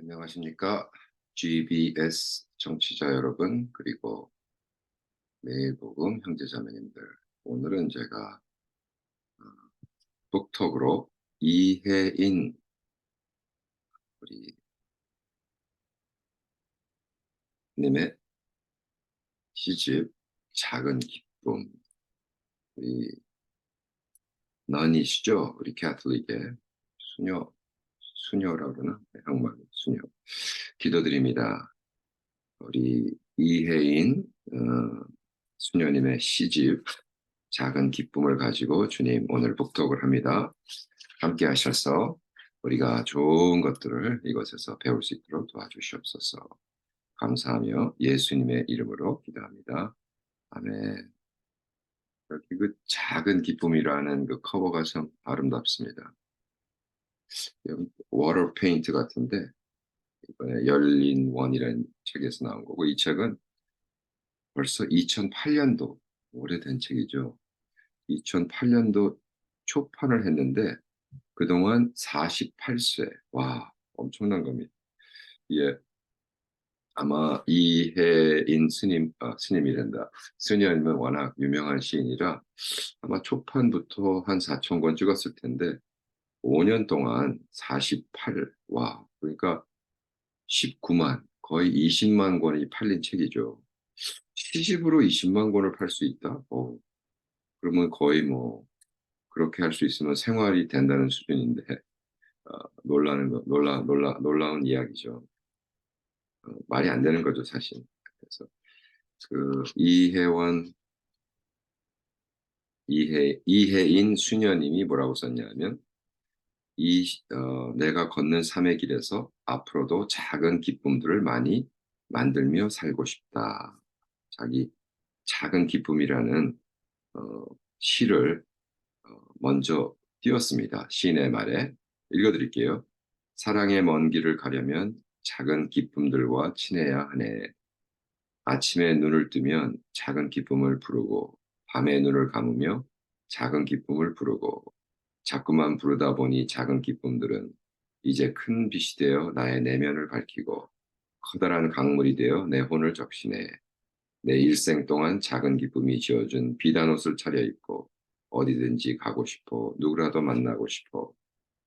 안녕하십니까? GBS 청취자 여러분, 그리고 매일복음 형제자매님들. 오늘은 제가 북톡으로 이혜인 우리 님의 시집 작은 기쁨, 우리 너니시죠? 우리 캐톨릭의 수녀라고 그러나? 네, 한국말 수녀. 기도드립니다. 우리 이혜인 수녀님의 시집 작은 기쁨을 가지고 주님 오늘 북독을 합니다. 함께 하셔서 우리가 좋은 것들을 이곳에서 배울 수 있도록 도와주시옵소서. 감사하며 예수님의 이름으로 기도합니다. 아멘. 여기 그 작은 기쁨이라는 그 커버가 참 아름답습니다. 여기 워터 페인트 같은데 이번에 열린 원이라는 책에서 나온 거고, 이 책은 벌써 2008년도 오래된 책이죠. 2008년도 초판을 했는데 그동안 48쇄. 와, 엄청난 겁니다. 예, 아마 이혜인 스님이란다. 스님은 워낙 유명한 시인이라 아마 초판부터 한 4천 권 찍었을 텐데 5년 동안 48, 와, 그러니까 19만, 거의 20만 권이 팔린 책이죠. 시집으로 20만 권을 팔 수 있다? 그러면 거의 뭐 그렇게 할 수 있으면 생활이 된다는 수준인데 놀라운 이야기죠. 말이 안 되는 거죠, 사실. 그래서 그 이혜인 수녀님이 뭐라고 썼냐면 내가 걷는 삶의 길에서 앞으로도 작은 기쁨들을 많이 만들며 살고 싶다. 자기 작은 기쁨이라는 어, 시를 먼저 띄웠습니다. 시인의 말에 읽어드릴게요. 사랑의 먼 길을 가려면 작은 기쁨들과 친해야 하네. 아침에 눈을 뜨면 작은 기쁨을 부르고 밤에 눈을 감으며 작은 기쁨을 부르고 자꾸만 부르다 보니 작은 기쁨들은 이제 큰 빛이 되어 나의 내면을 밝히고 커다란 강물이 되어 내 혼을 적시네. 내 일생 동안 작은 기쁨이 지어준 비단 옷을 차려입고 어디든지 가고 싶어. 누구라도 만나고 싶어.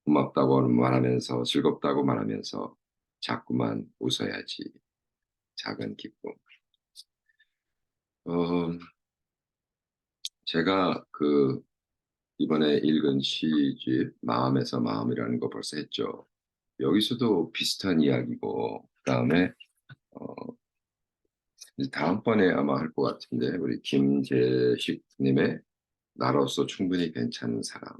고맙다고 말하면서 즐겁다고 말하면서 자꾸만 웃어야지. 작은 기쁨. 어, 제가 이번에 읽은 시집 마음에서 마음이라는 거 벌써 했죠. 여기서도 비슷한 이야기고, 그다음에 어, 이제 다음번에 아마 할 것 같은데 우리 김재식님의 나로서 충분히 괜찮은 사람,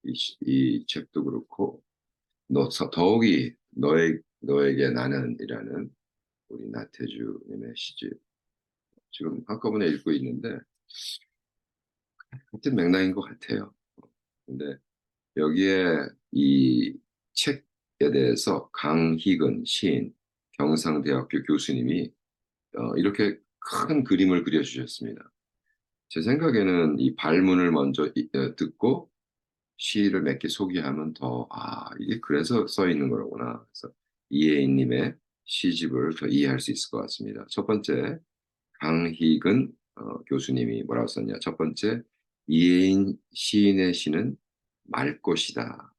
이 책도 그렇고 더욱이 너에게 나는이라는 우리 나태주님의 시집 지금 한꺼번에 읽고 있는데 같은 맥락인 것 같아요. 근데 여기에 이 책에 대해서 강희근 시인, 경상대학교 교수님이 이렇게 큰 그림을 그려주셨습니다. 제 생각에는 이 발문을 먼저 듣고 시를 몇 개 소개하면 이게 그래서 써 있는 거로구나. 그래서 이혜인님의 시집을 더 이해할 수 있을 것 같습니다. 첫 번째, 강희근 교수님이 뭐라고 썼냐. 첫 번째, 이혜인 시인의 시는 말꽃이다.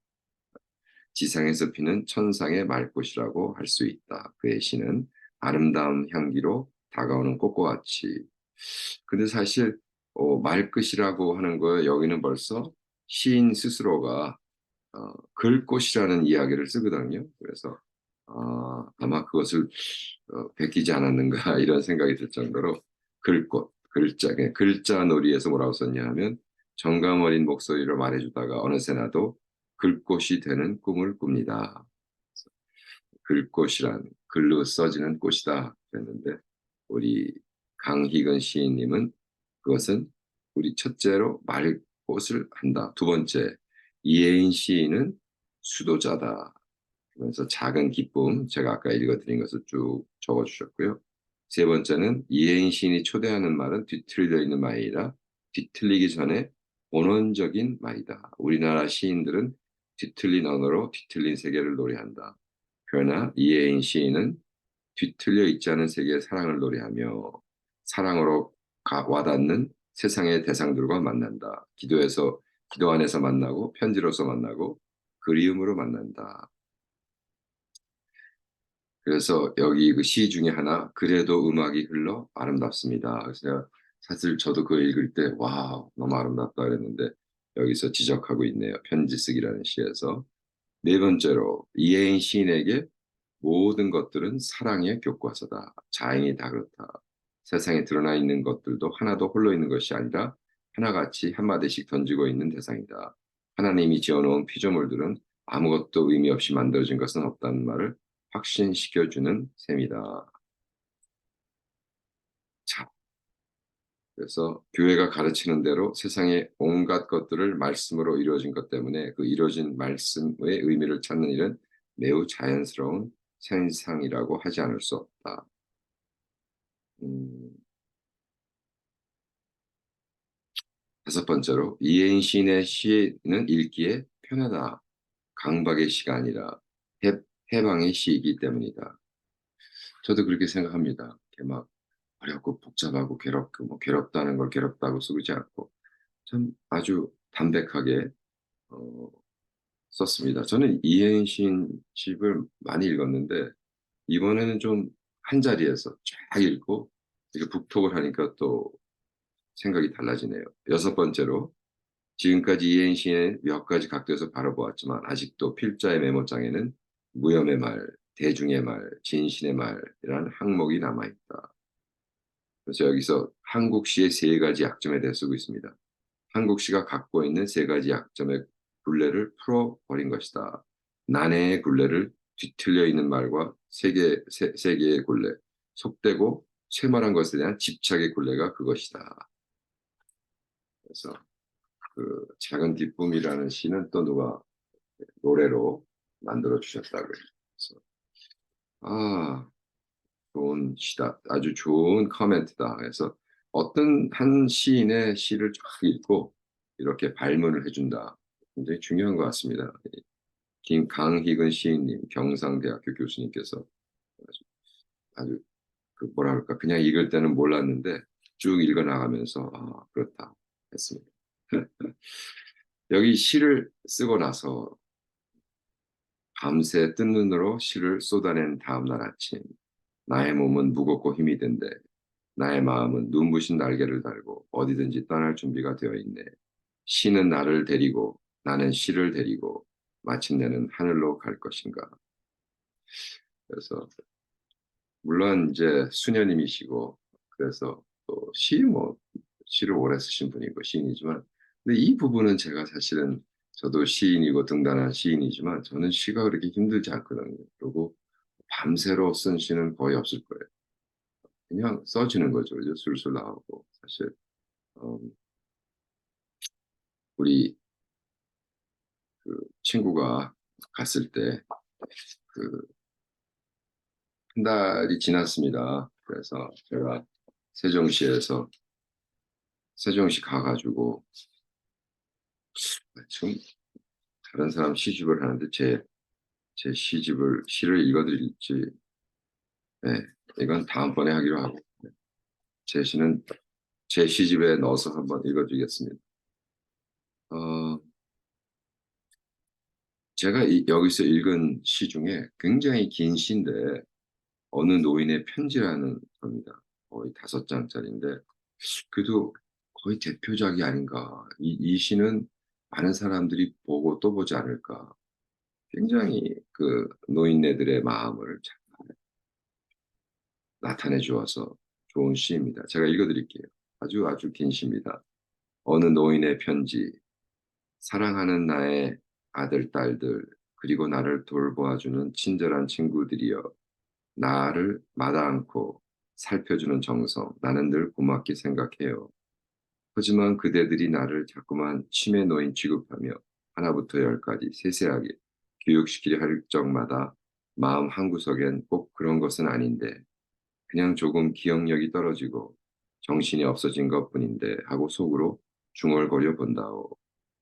지상에서 피는 천상의 말꽃이라고 할 수 있다. 그의 시는 아름다운 향기로 다가오는 꽃과 같이. 근데 사실 말끝이라고 하는 거에 여기는 벌써 시인 스스로가 글꽃이라는 이야기를 쓰거든요. 그래서 아마 그것을 베끼지 않았는가 이런 생각이 들 정도로 글꽃, 글자 놀이에서 뭐라고 썼냐 하면 정감 어린 목소리로 말해주다가 어느새 나도 글꽃이 되는 꿈을 꿉니다. 글꽃이란 글로 써지는 꽃이다 그랬는데 우리 강희근 시인님은 그것은 우리 첫째로 말꽃을 한다. 두 번째, 이혜인 시인은 수도자다. 그러면서 작은 기쁨, 제가 아까 읽어드린 것을 쭉 적어주셨고요. 세 번째는 이혜인 시인이 초대하는 말은 뒤틀려 있는 말이라 뒤틀리기 전에 본원적인 말이다. 우리나라 시인들은 뒤틀린 언어로 뒤틀린 세계를 노래한다. 그러나 이혜인 시인은 뒤틀려 있지 않은 세계의 사랑을 노래하며 사랑으로 와닿는 세상의 대상들과 만난다. 기도 안에서 만나고 편지로서 만나고 그리움으로 만난다. 그래서 여기 그 시 중에 하나 그래도 음악이 흘러 아름답습니다. 그래서 제가 사실 저도 그거 읽을 때 와, 너무 아름답다 그랬는데 여기서 지적하고 있네요. 편지 쓰기라는 시에서. 네 번째로 이혜인 시인에게 모든 것들은 사랑의 교과서다. 자연이 다 그렇다. 세상에 드러나 있는 것들도 하나도 홀로 있는 것이 아니라 하나같이 한마디씩 던지고 있는 대상이다. 하나님이 지어놓은 피조물들은 아무것도 의미 없이 만들어진 것은 없다는 말을 확신시켜주는 셈이다. 자, 그래서 교회가 가르치는 대로 세상의 온갖 것들을 말씀으로 이루어진 것 때문에 그 이루어진 말씀의 의미를 찾는 일은 매우 자연스러운 현상이라고 하지 않을 수 없다. 음, 다섯 번째로 이혜인 시인의 시는 읽기에 편하다. 강박의 시가 아니라 해, 해방의 시이기 때문이다. 저도 그렇게 생각합니다. 이렇게 막 어렵고 복잡하고 괴롭고 뭐 괴롭다는 걸 괴롭다고 쓰지 않고 참 아주 담백하게 어, 썼습니다. 저는 이혜인 시인 집을 많이 읽었는데 이번에는 좀 한 자리에서 쫙 읽고 이렇게 북톡을 하니까 또 생각이 달라지네요. 여섯 번째로 지금까지 이혜인 시인의 몇 가지 각도에서 바라보았지만 아직도 필자의 메모장에는 무염의 말, 대중의 말, 진신의 말이라는 항목이 남아있다. 그래서 여기서 한국시의 세 가지 약점에 대해 쓰고 있습니다. 한국시가 갖고 있는 세 가지 약점의 굴레를 풀어버린 것이다. 난해의 굴레를 뒤틀려 있는 말과 세계의 굴레, 속되고 쇠말한 것에 대한 집착의 굴레가 그것이다. 그래서 그 작은 기쁨이라는 시는 또 누가 노래로 만들어 주셨다고 해요. 그래서 아, 좋은 시다. 아주 좋은 커멘트다. 그래서 어떤 한 시인의 시를 쫙 읽고 이렇게 발문을 해준다. 굉장히 중요한 것 같습니다. 강희근 시인님, 경상대학교 교수님께서 아주 그 뭐라 그럴까 그냥 읽을 때는 몰랐는데 쭉 읽어 나가면서 아, 그렇다 했습니다. 여기 시를 쓰고 나서 밤새 뜬 눈으로 시를 쏟아낸 다음날 아침 나의 몸은 무겁고 힘이 든데 나의 마음은 눈부신 날개를 달고 어디든지 떠날 준비가 되어 있네. 시는 나를 데리고 나는 시를 데리고 마침내는 하늘로 갈 것인가. 그래서 물론 이제 수녀님이시고 그래서 또 시를 오래 쓰신 분이고 시인이지만 근데 이 부분은 제가 사실은 저도 시인이고 등단한 시인이지만 저는 시가 그렇게 힘들지 않거든요. 그리고 밤새로 쓴 시는 거의 없을 거예요. 그냥 써지는 거죠. 그죠? 술술 나오고 사실 어, 우리 그 친구가 갔을 때 그 한 달이 지났습니다. 그래서 제가 세종시에서 세종시 가가지고 지금 다른 사람 시집을 하는데 제 시를 읽어드릴지 네, 이건 다음번에 하기로 하고 네, 제 시는 제 시집에 넣어서 한번 읽어드리겠습니다. 어, 제가 여기서 읽은 시 중에 굉장히 긴 시인데 어느 노인의 편지라는 겁니다. 거의 5장짜리인데 그래도 거의 대표작이 아닌가. 이 시는 많은 사람들이 보고 또 보지 않을까. 굉장히 그 노인네들의 마음을 잘 나타내 주어서 좋은 시입니다. 제가 읽어드릴게요. 아주 긴 시입니다. 어느 노인의 편지. 사랑하는 나의 아들, 딸들, 그리고 나를 돌보아주는 친절한 친구들이여. 나를 마다 않고 살펴주는 정성, 나는 늘 고맙게 생각해요. 하지만 그대들이 나를 자꾸만 치매 노인 취급하며 하나부터 열까지 세세하게 교육시키려 할 적마다 마음 한구석엔 꼭 그런 것은 아닌데 그냥 조금 기억력이 떨어지고 정신이 없어진 것뿐인데 하고 속으로 중얼거려 본다오.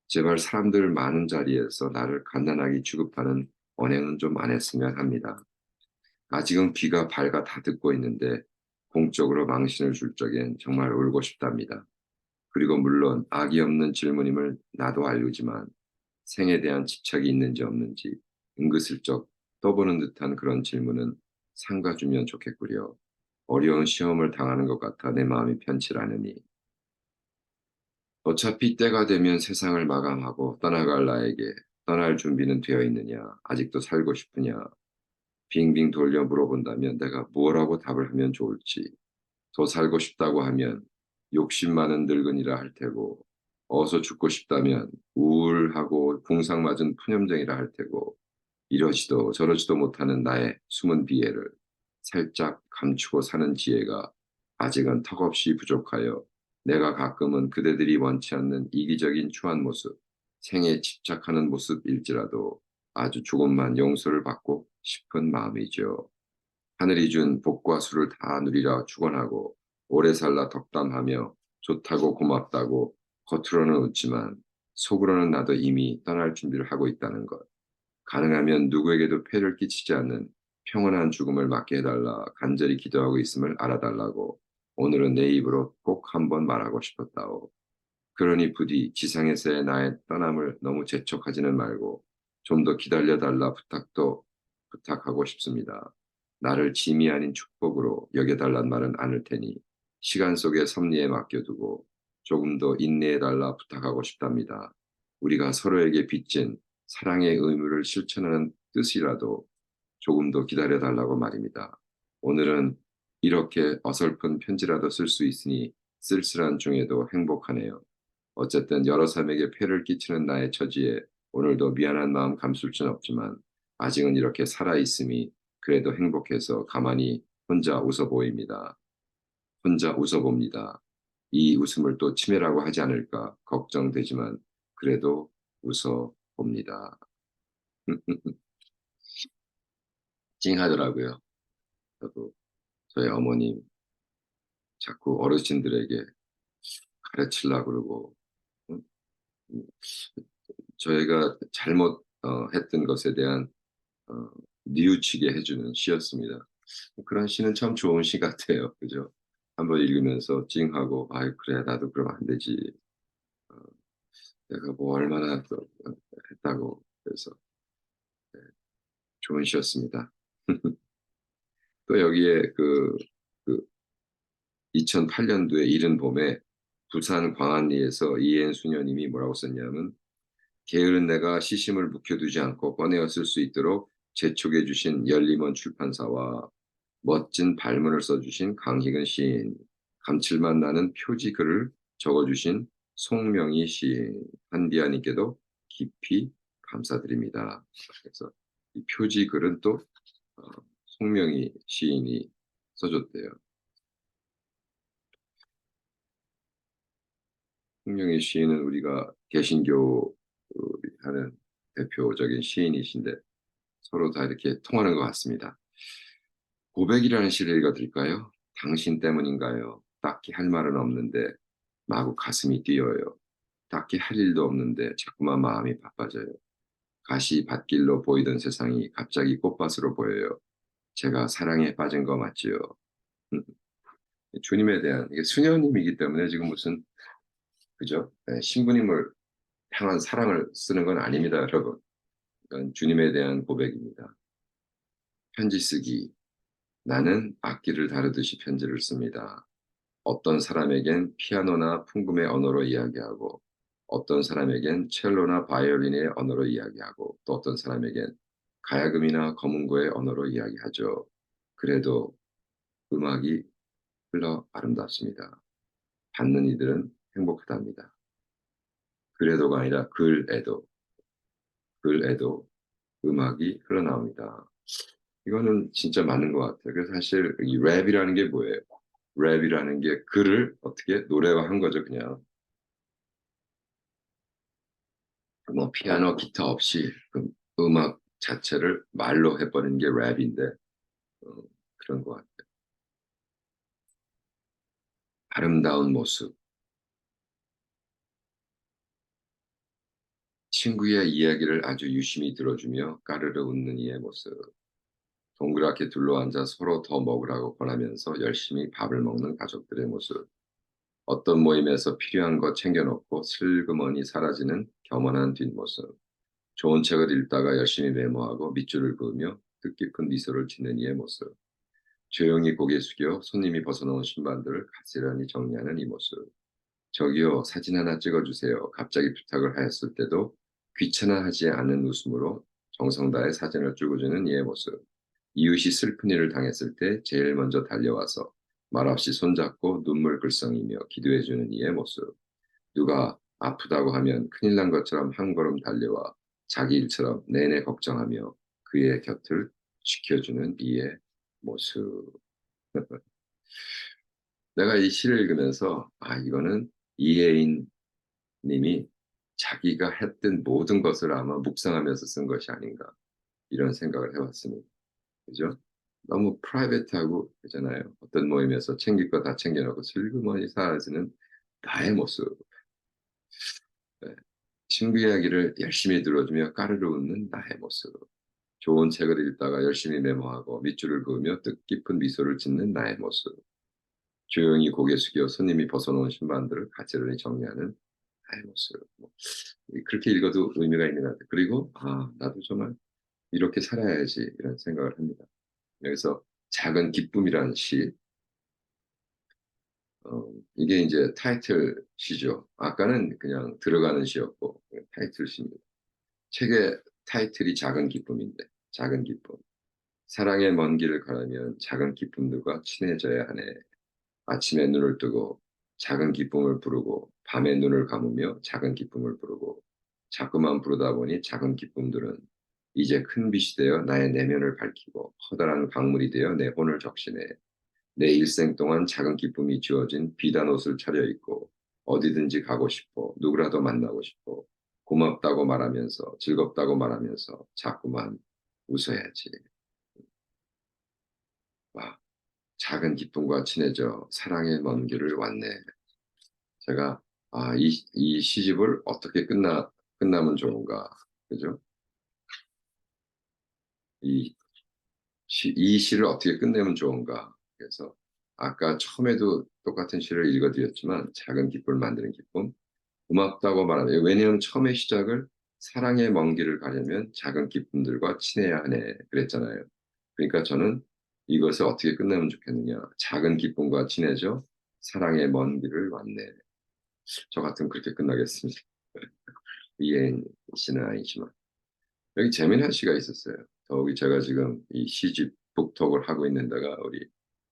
제발 사람들 많은 자리에서 나를 갓난아기 취급하는 언행은 좀 안 했으면 합니다. 아직은 귀가 밝아 다 듣고 있는데 공적으로 망신을 줄 적엔 정말 울고 싶답니다. 그리고 물론 악의 없는 질문임을 나도 알지만 생에 대한 집착이 있는지 없는지 은근슬쩍 떠보는 듯한 그런 질문은 삼가주면 좋겠구려. 어려운 시험을 당하는 것 같아 내 마음이 편치 않으니 어차피 때가 되면 세상을 마감하고 떠나갈 나에게 떠날 준비는 되어 있느냐, 아직도 살고 싶으냐, 빙빙 돌려 물어본다면 내가 뭐라고 답을 하면 좋을지. 더 살고 싶다고 하면 욕심 많은 늙은이라 할 테고, 어서 죽고 싶다면 우울하고 궁상맞은 푸념쟁이라 할 테고, 이러지도 저러지도 못하는 나의 숨은 비애를 살짝 감추고 사는 지혜가 아직은 턱없이 부족하여 내가 가끔은 그대들이 원치 않는 이기적인 추한 모습, 생에 집착하는 모습일지라도 아주 조금만 용서를 받고 싶은 마음이죠. 하늘이 준 복과 수를 다 누리라 축원하고 오래 살라 덕담하며 좋다고 고맙다고 겉으로는 웃지만 속으로는 나도 이미 떠날 준비를 하고 있다는 것. 가능하면 누구에게도 폐를 끼치지 않는 평온한 죽음을 맞게 해달라 간절히 기도하고 있음을 알아달라고 오늘은 내 입으로 꼭 한번 말하고 싶었다오. 그러니 부디 지상에서의 나의 떠남을 너무 재촉하지는 말고 좀 더 기다려달라 부탁도 부탁하고 싶습니다. 나를 짐이 아닌 축복으로 여겨달란 말은 않을 테니 시간 속의 섭리에 맡겨두고 조금 더 인내해달라 부탁하고 싶답니다. 우리가 서로에게 빚진 사랑의 의무를 실천하는 뜻이라도 조금 더 기다려달라고 말입니다. 오늘은 이렇게 어설픈 편지라도 쓸 수 있으니 쓸쓸한 중에도 행복하네요. 어쨌든 여러 사람에게 폐를 끼치는 나의 처지에 오늘도 미안한 마음 감출 순 없지만 아직은 이렇게 살아 있음이 그래도 행복해서 가만히 혼자 웃어 보입니다. 혼자 웃어 봅니다. 이 웃음을 또 치매라고 하지 않을까 걱정되지만 그래도 웃어 봅니다. 찡하더라고요. 저도 저희 어머님 자꾸 어르신들에게 가르치려고 그러고 음, 음, 저희가 잘못 했던 것에 대한 어 뉘우치게 해 주는 시였습니다. 그런 시는 참 좋은 시 같아요. 그죠? 한번 읽으면서 찡하고 '아이 그래 나도 그러면 안 되지. 어 내가 뭐 얼마나 또 했다고.' 그래서 네 좋은 시였습니다. 또 여기에 그 2008 년도에 이른 봄에 부산 광안리에서 이앤수 님이 뭐라고 썼냐면 "게으른 내가 시심을 묵혀두지 않고 꺼내어 쓸 수 있도록 재촉해 주신 열림원 출판사와 멋진 발문을 써 주신 강희근 시인, 감칠맛 나는 표지 글을 적어 주신 송명희 시인, 한비아님께도 깊이 감사드립니다." 그래서 이 표지 글은 또 어 송명희 시인이 써 줬대요. 송명희 시인은 우리가 개신교 하는 대표적인 시인이신데 서로 다 이렇게 통하는 것 같습니다. 고백이라는 시를 읽어 드릴까요? 당신 때문인가요? 딱히 할 말은 없는데 마구 가슴이 뛰어요. 딱히 할 일도 없는데 자꾸만 마음이 바빠져요. 가시밭길로 보이던 세상이 갑자기 꽃밭으로 보여요. 제가 사랑에 빠진 거 맞지요? 주님에 대한 이게 수녀님이기 때문에 지금 무슨 그죠? 예, 신부님을 향한 사랑을 쓰는 건 아닙니다, 여러분. 이건 주님에 대한 고백입니다. 편지 쓰기. 나는 악기를 다루듯이 편지를 씁니다. 어떤 사람에겐 피아노나 풍금의 언어로 이야기하고 어떤 사람에겐 첼로나 바이올린의 언어로 이야기하고 또 어떤 사람에겐 가야금이나 검은고의 언어로 이야기하죠. 그래도 음악이 흘러 아름답습니다. 받는 이들은 행복하답니다. 그래도가 아니라 글에도 음악이 흘러나옵니다. 이거는 진짜 맞는 것 같아요. 그래서 사실 이 랩이라는 게 뭐예요? 랩이라는 게 글을 어떻게 노래화한 거죠, 그냥. 뭐 피아노, 기타 없이 그 음악 자체를 말로 해 버리는 게 랩인데 어 그런 것 같아요. 아름다운 모습, 친구의 이야기를 아주 유심히 들어주며 까르르 웃는 이의 모습. 동그랗게 둘러앉아 서로 더 먹으라고 권하면서 열심히 밥을 먹는 가족들의 모습. 어떤 모임에서 필요한 것 챙겨 놓고 슬그머니 사라지는 겸허한 뒷모습. 좋은 책을 읽다가 열심히 메모하고 밑줄을 그으며 뜻깊은 미소를 짓는 이의 모습. 조용히 고개 숙여 손님이 벗어놓은 신발들을 가지런히 정리하는 이 모습. "저기요, 사진 하나 찍어 주세요." 갑자기 부탁을 하였을 때도 귀찮아하지 않은 웃음으로 정성 다해 사진을 찍어주는 이의 모습. 이웃이 슬픈 일을 당했을 때 제일 먼저 달려와서 말없이 손잡고 눈물 글썽이며 기도해 주는 이의 모습. 누가 아프다고 하면 큰일 난 것처럼 한 걸음 달려와 자기 일처럼 내내 걱정하며 그의 곁을 지켜주는 이의 모습. 내가 이 시를 읽으면서 '아, 이거는 이혜인 님이 자기가 했던 모든 것을 아마 묵상하면서 쓴 것이 아닌가.' 이런 생각을 해 봤습니다. 그죠? 너무 프라이빗하고 그잖아요. 어떤 모임에서 챙길 거 다 챙겨 놓고 슬그머니 사라지는 나의 모습. 네. 친구 이야기를 열심히 들어주며 까르르 웃는 나의 모습. 좋은 책을 읽다가 열심히 메모하고 밑줄을 그으며 뜻깊은 미소를 짓는 나의 모습. 조용히 고개 숙여 손님이 벗어놓은 신발들을 가지런히 정리하는 나의 모습. 그렇게 읽어도 의미가 있는 것 같아요. 그리고 '아, 나도 정말 이렇게 살아야지.' 이런 생각을 합니다. 여기서 작은 기쁨이라는 시, 이게 인제 타이틀 시죠. 아까는 그냥 들어가는 시였고 타이틀 시입니다. 책의 타이틀이 작은 기쁨인데, 작은 기쁨. 사랑의 먼 길을 가려면 작은 기쁨들과 친해져야 하네. 아침에 눈을 뜨고 작은 기쁨을 부르고 밤에 눈을 감으며 작은 기쁨을 부르고 자꾸만 부르다 보니 작은 기쁨들은 이제 큰 빛이 되어 나의 내면을 밝히고 커다란 강물이 되어 내 혼을 적시네. 내 일생 동안 작은 기쁨이 주어진 비단 옷을 차려입고 어디든지 가고 싶어 누구라도 만나고 싶어 고맙다고 말하면서 즐겁다고 말하면서 자꾸만 웃어야지. 와, 작은 기쁨과 친해져 사랑의 먼 길을 왔네. 제가 이 시집을 어떻게 끝나면 좋은가. 그죠? 이 이 시를 어떻게 끝내면 좋은가. 그래서 아까 처음에도 똑같은 시를 읽어 드렸지만 작은 기쁨을 만드는 기쁨, 고맙다고 말하면, 왜냐하면 처음에 시작을 "사랑의 먼 길을 가려면 작은 기쁨들과 친해야 하네." 그랬잖아요. 그러니까 저는 이것을 어떻게 끝내면 좋겠느냐. "작은 기쁨과 친해져 사랑의 먼 길을 왔네." 저 같으면 그렇게 끝나겠습니다. 이해인 씨는 아니지만. 여기 재미난 시가 있었어요. 더욱이 제가 지금 이 시집 북톡을 하고 있는 데가 우리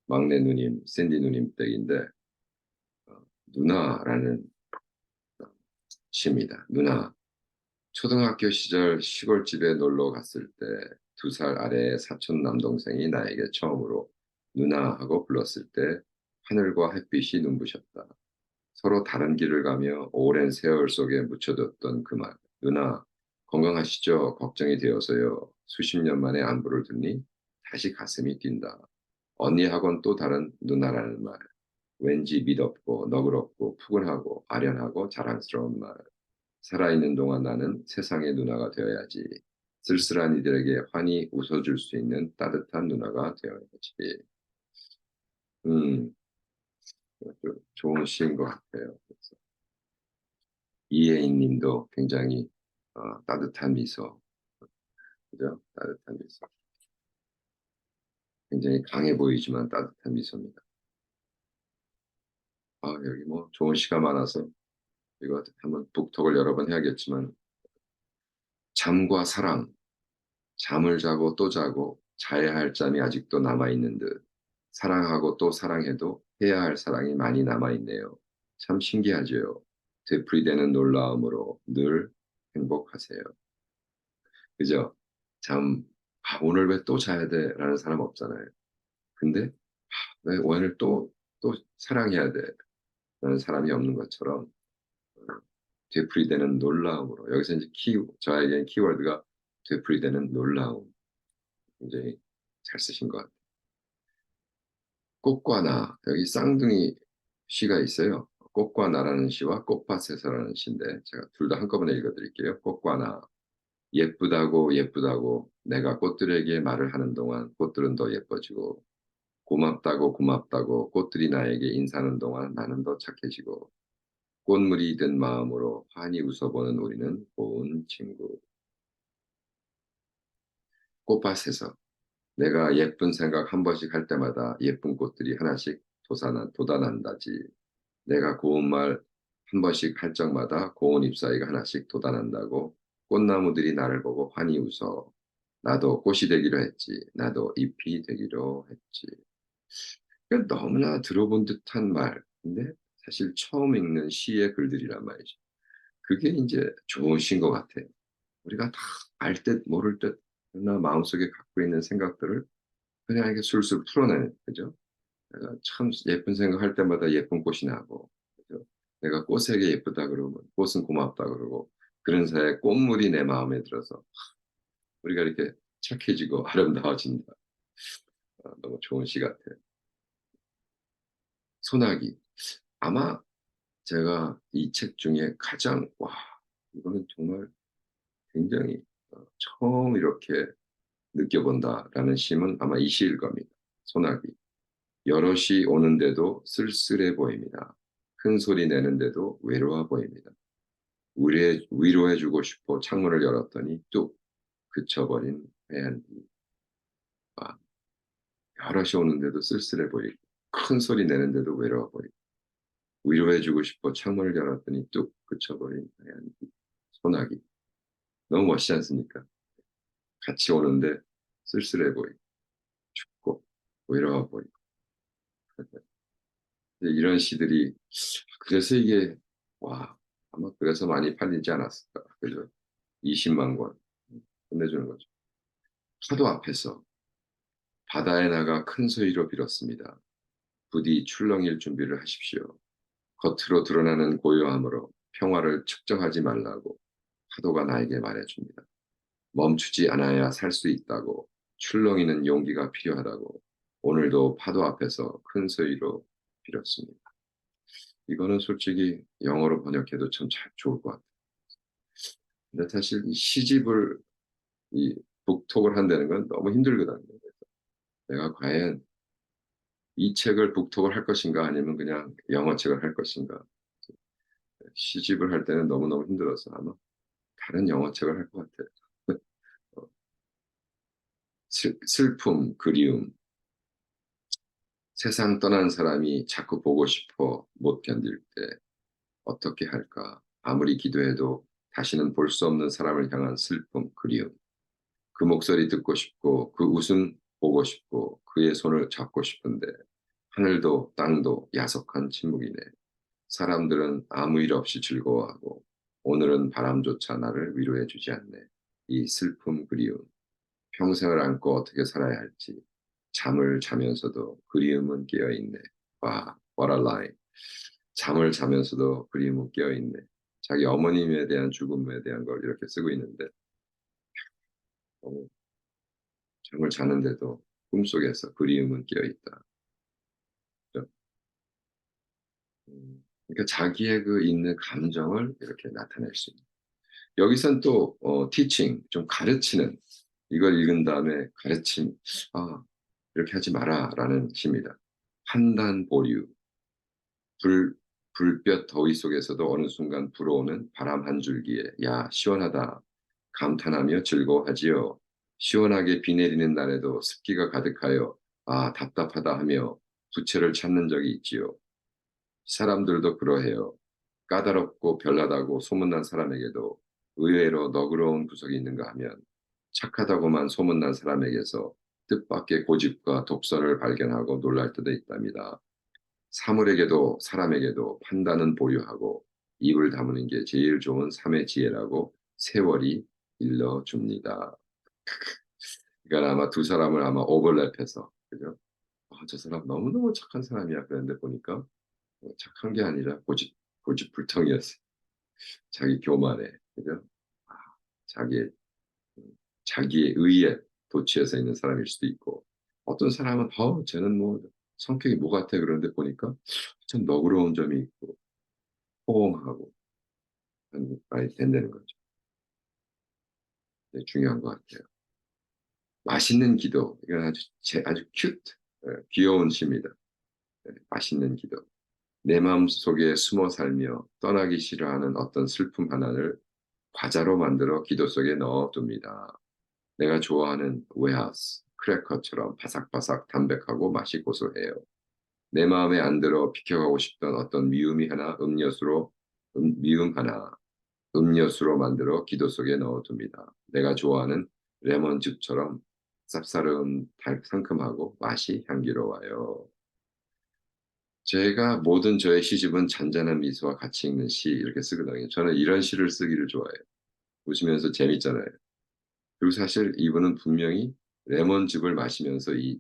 막내 누님, 샌디 누님 댁인데 누나라는 시입니다. 누나. 초등학교 시절 시골집에 놀러 갔을 때 2살 아래의 사촌 남동생이 나에게 처음으로 누나 하고 불렀을 때 하늘과 햇빛이 눈부셨다. 서로 다른 길을 가며 오랜 세월 속에 묻혀뒀던 그 말. "누나, 건강하시죠? 걱정이 되어서요." 수십 년 만에 안부를 듣니 다시 가슴이 뛴다. 언니하고는 또 다른 누나라는 말. 왠지 미덥고 너그럽고 푸근하고 아련하고 자랑스러운 말. 살아있는 동안 나는 세상의 누나가 되어야지. 쓸쓸한 이들에게 환히 웃어줄 수 있는 따뜻한 누나가 되어야지. 음, 아주 좋은 시인 것 같아요. 그래서 이혜인 님도 굉장히 따뜻한 미소, 그죠? 따뜻한 미소. 굉장히 강해 보이지만 따뜻한 미소입니다. 여기 뭐 좋은 시가 많아서 이거 한번 북톡을 여러 번 해야겠지만, 잠과 사랑. 잠을 자고 또 자고 자야 할 잠이 아직도 남아 있는 듯. 사랑하고 또 사랑해도 해야 할 사랑이 많이 남아 있네요. 참 신기하지요. 되풀이되는 놀라움으로 늘 행복하세요. 그죠? 잠 '아, 오늘 왜 또 자야 돼?'라는 사람 없잖아요. 근데 '왜 오늘 또 사랑해야 돼?'라는 사람이 없는 것처럼 어 되풀이되는 놀라움으로, 여기서 인제 저에겐 키워드가 되풀이되는 놀라움. 굉장히 잘 쓰신 것 같아요. 꽃과 나, 여기 쌍둥이 시가 있어요. 꽃과 나라는 시와 꽃밭에서라는 시인데 제가 둘 다 한꺼번에 읽어드릴게요. 꽃과 나. 예쁘다고 예쁘다고 내가 꽃들에게 말을 하는 동안 꽃들은 더 예뻐지고 고맙다고 고맙다고 꽃들이 나에게 인사하는 동안 나는 더 착해지고 꽃물이 든 마음으로 환히 웃어보는 우리는 고운 친구. 꽃밭에서 내가 예쁜 생각 한 번씩 할 때마다 예쁜 꽃들이 하나씩 돋아난다지. 내가 고운 말 한 번씩 할 적마다 고운 잎사귀가 하나씩 돋아난다고 꽃나무들이 나를 보고 환히 웃어. 나도 꽃이 되기로 했지. 나도 잎이 되기로 했지. 그러니까 너무나 들어본 듯한 말. 근데 사실 처음 읽는 시의 글들이란 말이죠. 그게 인제 좋은 시인 것 같아요. 우리가 다 알 듯 모를 듯 나 마음속에 갖고 있는 생각들을 그냥 이렇게 술술 풀어내는, 그죠? 내가 참 예쁜 생각할 때마다 예쁜 꽃이 나고, 그죠? 내가 꽃에게 예쁘다 그러면 꽃은 고맙다 그러고, 그런 사이에 꽃물이 내 마음에 들어서 우리가 이렇게 착해지고 아름다워진다. 너무 좋은 시 같아요. 소나기. 아마 제가 이 책 중에 가장 '와 이거는 정말 굉장히 처음 이렇게 느껴본다.'라는 시는 아마 이 시일 겁니다. 소나기. 여럿이 오는데도 쓸쓸해 보입니다. 큰 소리 내는데도 외로워 보입니다. 위로해 주고 싶어 창문을 열었더니 뚝 그쳐버린 해안비. 아, 여럿이 오는데도 쓸쓸해 보이고 큰 소리 내는데도 외로워 보이고 위로해 주고 싶어 창문을 열었더니 뚝 그쳐버린 해안비. 소나기. 너무 멋지지 않습니까? 같이 오는데 쓸쓸해 보이고 춥고 외로워 보이고. 이제 이런 시들이 그래서 이게 와 아마 그래서 많이 팔리지 않았을까. 그죠? 20만 권. 끝내주는 거죠. 파도 앞에서 바다에 나가 큰 소리로 빌었습니다. 부디 출렁일 준비를 하십시오. 겉으로 드러나는 고요함으로 평화를 측정하지 말라고 파도가 나에게 말해줍니다. 멈추지 않아야 살 수 있다고 출렁이는 용기가 필요하다고 오늘도 파도 앞에서 큰 소리로 빌었습니다. 이거는 솔직히 영어로 번역해도 참 좋을 것 같아요. 근데 사실 이 시집을 이 북독을 한다는 건 너무 힘들거든요. 그래서 내가 과연 이 책을 북독을 할 것인가 아니면 그냥 영어 책을 할 것인가. 시집을 할 때는 너무너무 힘들어서 아마 다른 영어 책을 할 것 같아요. 어, 슬픔, 그리움, 세상 떠난 사람이 자꾸 보고 싶어 못 견딜 때 어떻게 할까? 아무리 기도해도 다시는 볼 수 없는 사람을 향한 슬픔, 그리움. 그 목소리 듣고 싶고 그 웃음 보고 싶고 그의 손을 잡고 싶은데 하늘도 땅도 야속한 침묵이네. 사람들은 아무 일 없이 즐거워하고 오늘은 바람조차 나를 위로해 주지 않네. 이 슬픔 그리움. 평생을 안고 어떻게 살아야 할지. 잠을 자면서도 그리움은 깨어 있네. 와, what a line. 잠을 자면서도 그리움은 깨어 있네. 자기 어머님에 대한 죽음에 대한 걸 이렇게 쓰고 있는데 어, 잠을 자는데도 꿈속에서 그리움은 깨어 있다. 그죠? 그러니까 자기의 그 있는 감정을 이렇게 나타낼 수 있는. 여기선 또 teaching 좀 가르치는 이걸 읽은 다음에 가르침 '아 이렇게 하지 마라.'라는 시입니다. 판단 보류 불 불볕 더위 속에서도 어느 순간 불어오는 바람 한 줄기에 '야 시원하다.' 감탄하며 즐거워하지요. 시원하게 비 내리는 날에도 습기가 가득하여 '아 답답하다.' 하며 부채를 찾는 적이 있지요. 사람들도 그러해요. 까다롭고 별나다고 소문난 사람에게도 의외로 너그러운 구석이 있는가 하면 착하다고만 소문난 사람에게서 뜻밖의 고집과 독선을 발견하고 놀랄 때도 있답니다. 사물에게도 사람에게도 판단은 보류하고 입을 다무는 게 제일 좋은 삶의 지혜라고 세월이 일러줍니다. 그러니까 아마 두 사람을 아마 오버랩해서 그죠? '아 저 사람 너무너무 착한 사람이야.' 그랬는데 보니까 착한 게 아니라 고집불통이었어요. 자기 교만에. 그죠? 아 자기의 자기의 의에 도취해서 있는 사람일 수도 있고 어떤 사람은 쟤는 뭐 성격이 뭐 같아." 그러는데 보니까 참 너그러운 점이 있고 호응하고 많이 된다는 거죠. 네, 중요한 것 같아요. 맛있는 기도. 이건 아주 큐트, 귀여운 시입니다. 네, 맛있는 기도. 내 마음속에 숨어 살며 떠나기 싫어하는 어떤 슬픔 하나를 과자로 만들어 기도 속에 넣어둡니다. 내가 좋아하는 웨하스, 크래커처럼 바삭바삭 담백하고 맛이 고소해요. 내 마음에 안 들어 비켜가고 싶던 어떤 미움 하나, 음료수로 만들어 기도 속에 넣어둡니다. 내가 좋아하는 레몬즙처럼 상큼하고 맛이 향기로워요. 제가 모든 저의 시집은 잔잔한 미소와 같이 읽는 시 이렇게 쓰거든요. 저는 이런 시를 쓰기를 좋아해요. 웃으면서 재밌잖아요. 그리고 사실 이분은 분명히 레몬즙을 마시면서 이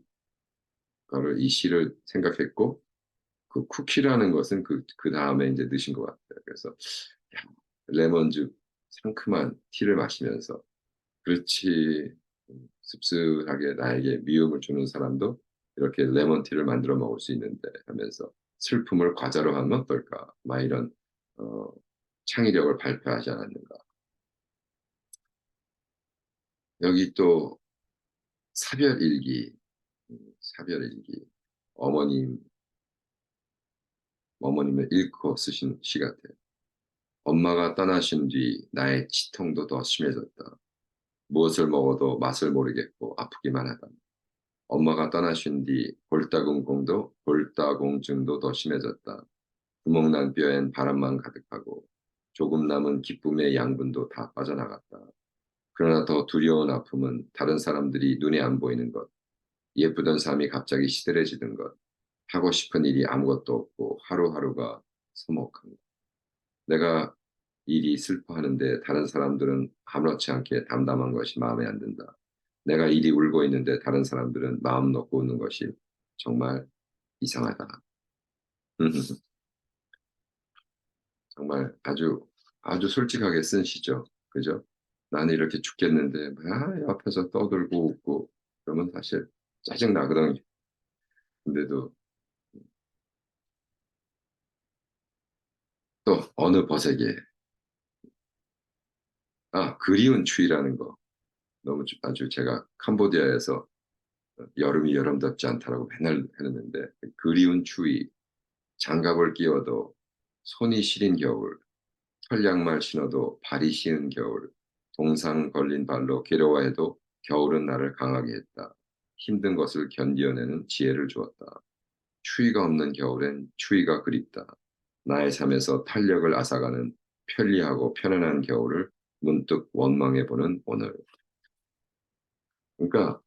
시를 생각했고 그 쿠키라는 것은 그 다음에 이제 넣으신 것 같아요. 그래서 야, 레몬즙 상큼한 티를 마시면서 그렇지 씁쓸하게 나에게 미움을 주는 사람도 이렇게 레몬티를 만들어 먹을 수 있는데 하면서 슬픔을 과자로 하면 어떨까? 막 이런 어, 창의력을 발표하지 않았는가. 여기 또 사별일기, 사별일기. 어머님, 어머님을 잃고 쓰신 시 같아요. 엄마가 떠나신 뒤 나의 치통도 더 심해졌다. 무엇을 먹어도 맛을 모르겠고 아프기만 하다. 엄마가 떠나신 뒤 골다공증도 더 심해졌다. 구멍난 뼈엔 바람만 가득하고 조금 남은 기쁨의 양분도 다 빠져나갔다. 그러나 더 두려운 아픔은 다른 사람들이 눈에 안 보이는 것, 예쁘던 삶이 갑자기 시들해지는 것, 하고 싶은 일이 아무것도 없고 하루하루가 서먹한 것. 내가 일이 슬퍼하는데 다른 사람들은 아무렇지 않게 담담한 것이 마음에 안 든다. 내가 일이 울고 있는데 다른 사람들은 마음 놓고 웃는 것이 정말 이상하다. 정말 아주 솔직하게 쓴 시죠. 그죠? 나는 이렇게 죽겠는데 옆에서 떠들고 웃고 그러면 사실 짜증 나거든요. 근데도 또 어느 벗에게 그리운 추위라는 거 너무 아주 제가 캄보디아에서 여름이 여름답지 않다라고 맨날 했는데 그리운 추위, 장갑을 끼워도 손이 시린 겨울, 철양말 신어도 발이 시린 겨울, 동상 걸린 발로 괴로워해도 겨울은 나를 강하게 했다. 힘든 것을 견디어내는 지혜를 주었다. 추위가 없는 겨울엔 추위가 그립다. 나의 삶에서 탄력을 앗아가는 편리하고 편안한 겨울을 문득 원망해보는 오늘. 그러니까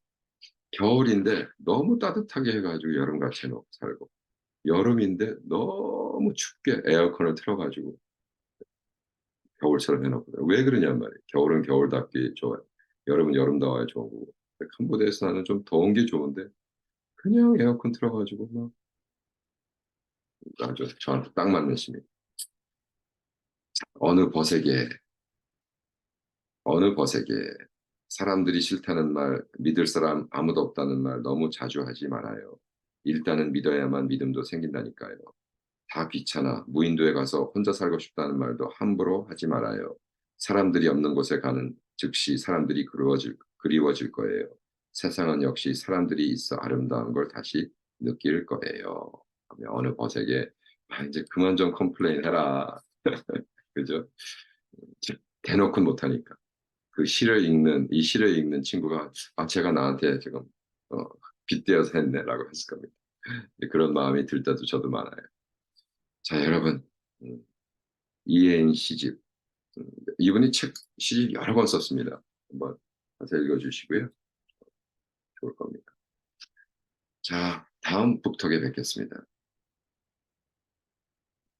겨울인데 너무 따뜻하게 해가지고 여름같이 살고 여름인데 너무 춥게 에어컨을 틀어가지고 겨울처럼 해놓거든요. 왜 그러냔 말이에요. 겨울은 겨울답게 좋아요. 여름은 여름다워야 좋은 거고. 캄보디아에서 나는 좀 더운 게 좋은데 그냥 에어컨 틀어가지고 막 아주 저한테 딱 맞는 심이. 어느 벗에게 어느 벗에게 사람들이 싫다는 말, 믿을 사람 아무도 없다는 말 너무 자주 하지 말아요. 일단은 믿어야만 믿음도 생긴다니까요. 다 귀찮아. 무인도에 가서 혼자 살고 싶다는 말도 함부로 하지 말아요. 사람들이 없는 곳에 가는 즉시 사람들이 그리워질 거예요. 세상은 역시 사람들이 있어 아름다운 걸 다시 느낄 거예요. 하며 어느 벗에게 이제 그만 좀 컴플레인 해라. 그죠? 대놓고 못하니까. 이 시를 읽는 친구가 제가 나한테 지금 어, 빗대어서 했네라고 했을 겁니다. 그런 마음이 들 때도 저도 많아요. 자, 여러분, 음, 이혜인 시집. 이분이 시집 여러 번 썼습니다. 한번 가서 읽어주시고요. 좋을 겁니다. 자, 다음 북톡에 뵙겠습니다.